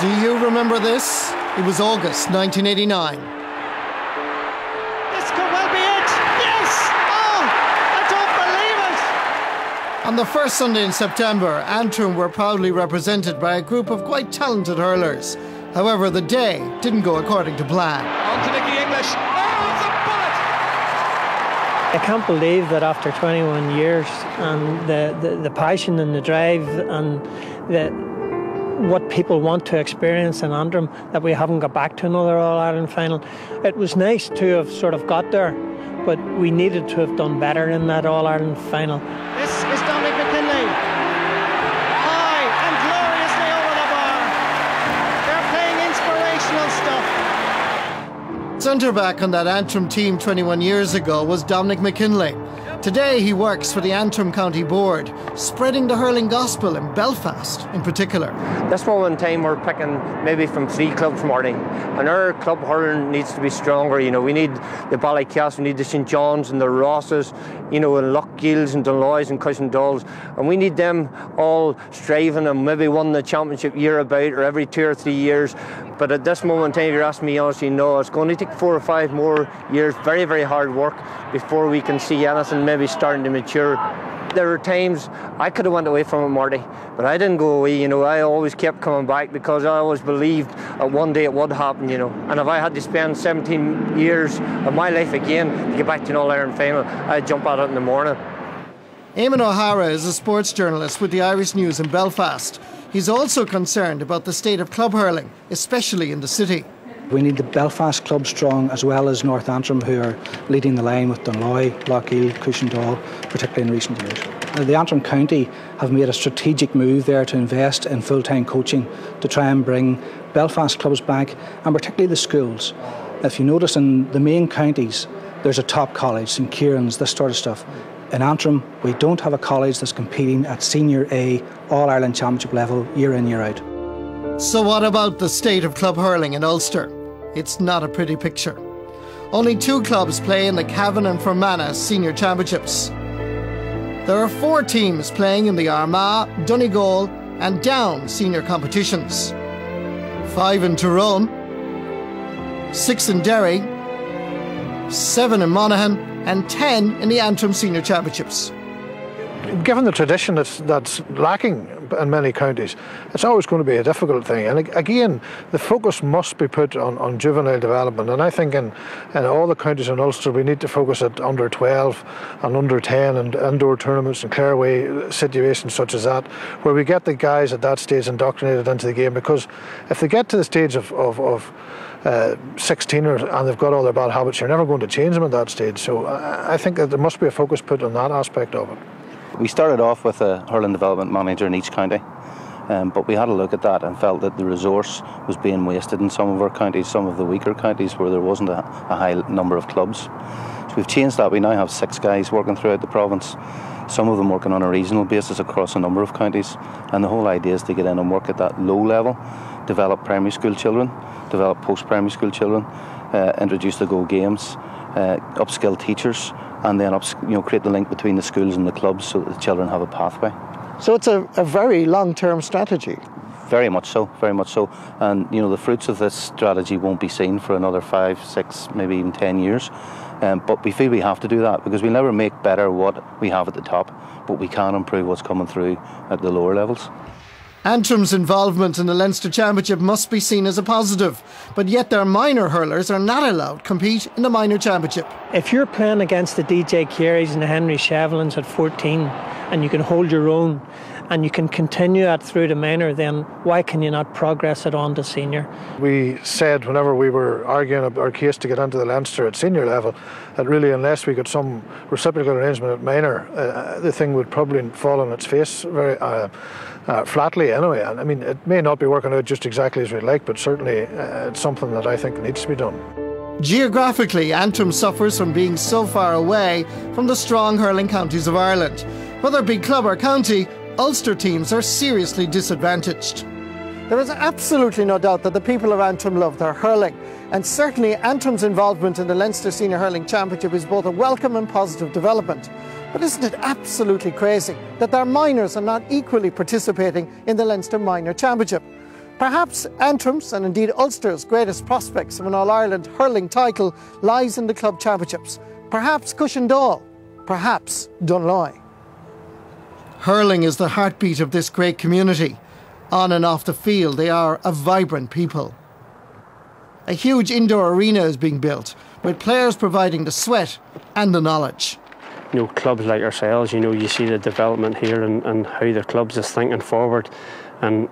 Do you remember this? It was August 1989. This could well be it! Yes! Oh, I don't believe it! On the first Sunday in September, Antrim were proudly represented by a group of quite talented hurlers. However, the day didn't go according to plan. On to Nicky English. Oh, it's a bullet! I can't believe that after 21 years and the passion and the drive and what people want to experience in Antrim, that we haven't got back to another All-Ireland final. It was nice to have sort of got there, but we needed to have done better in that All-Ireland final. This is Dominic McKinley. High and gloriously over the bar. They're playing inspirational stuff. Centre-back on that Antrim team 21 years ago was Dominic McKinley. Today he works for the Antrim County Board, spreading the hurling gospel in Belfast in particular. This moment in time we're picking maybe from 3 clubs, Marty, and our club hurling needs to be stronger. You know, we need the Ballycast, we need the St John's and the Rosses, you know, and Lochgills and Dunloys and Cushingdalls, and we need them all striving and maybe won the championship year about or every 2 or 3 years. But at this moment in time, if you're asking me honestly, no, it's going to take 4 or 5 more years, very, very hard work before we can see anything maybe starting to mature. There were times I could have went away from it, Marty, but I didn't go away, you know. I always kept coming back because I always believed that one day it would happen, you know. And if I had to spend 17 years of my life again to get back to an All-Ireland final, I'd jump at it in the morning. Eamon O'Hara is a sports journalist with the Irish News in Belfast. He's also concerned about the state of club hurling, especially in the city. We need the Belfast club strong, as well as North Antrim, who are leading the line with Dunloy, Lochgill, Cushingdall, particularly in recent years. The Antrim County have made a strategic move there to invest in full-time coaching to try and bring Belfast clubs back, and particularly the schools. If you notice in the main counties, there's a top college, St Kieran's, this sort of stuff. In Antrim, we don't have a college that's competing at Senior A All-Ireland Championship level year in, year out. So what about the state of club hurling in Ulster? It's not a pretty picture. Only 2 clubs play in the Cavan and Fermanagh Senior Championships. There are 4 teams playing in the Armagh, Donegal and Down senior competitions. 5 in Tyrone, 6 in Derry, 7 in Monaghan and 10 in the Antrim Senior Championships. Given the tradition that's lacking in many counties, it's always going to be a difficult thing. And again, the focus must be put on juvenile development. And I think in all the counties in Ulster, we need to focus at under 12 and under 10 and indoor tournaments and clear-away situations such as that, where we get the guys at that stage indoctrinated into the game. Because if they get to the stage of 16 and they've got all their bad habits, you're never going to change them at that stage. So I think that there must be a focus put on that aspect of it. We started off with a hurling development manager in each county, but we had a look at that and felt that the resource was being wasted in some of our counties, some of the weaker counties where there wasn't a high number of clubs. So we've changed that. We now have 6 guys working throughout the province, some of them working on a regional basis across a number of counties, and the whole idea is to get in and work at that low level, develop primary school children, develop post-primary school children, introduce the Go Games, upskill teachers, and then create the link between the schools and the clubs so that the children have a pathway. So it's a very long-term strategy. Very much so, very much so. And the fruits of this strategy won't be seen for another 5, 6, maybe even 10 years. But we feel we have to do that because we'll never make better what we have at the top, but we can improve what's coming through at the lower levels. Antrim's involvement in the Leinster Championship must be seen as a positive, but yet their minor hurlers are not allowed to compete in the minor championship. If you're playing against the DJ Carey's and the Henry Shevlins at 14 and you can hold your own and you can continue that through the minor, then why can you not progress it on to senior? We said whenever we were arguing our case to get into the Leinster at senior level that really unless we got some reciprocal arrangement at minor, the thing would probably fall on its face very flatly anyway. And I mean, it may not be working out just exactly as we'd like, but certainly it's something that I think needs to be done. Geographically, Antrim suffers from being so far away from the strong hurling counties of Ireland. Whether big club or county, Ulster teams are seriously disadvantaged. There is absolutely no doubt that the people of Antrim love their hurling, and certainly Antrim's involvement in the Leinster Senior Hurling Championship is both a welcome and positive development. But isn't it absolutely crazy that their minors are not equally participating in the Leinster Minor Championship? Perhaps Antrim's and indeed Ulster's greatest prospects of an All-Ireland hurling title lies in the club championships. Perhaps Cushendall, perhaps Dunloy. Hurling is the heartbeat of this great community. On and off the field, they are a vibrant people. A huge indoor arena is being built, with players providing the sweat and the knowledge. You know, clubs like ourselves, you know, you see the development here and how the clubs is thinking forward. And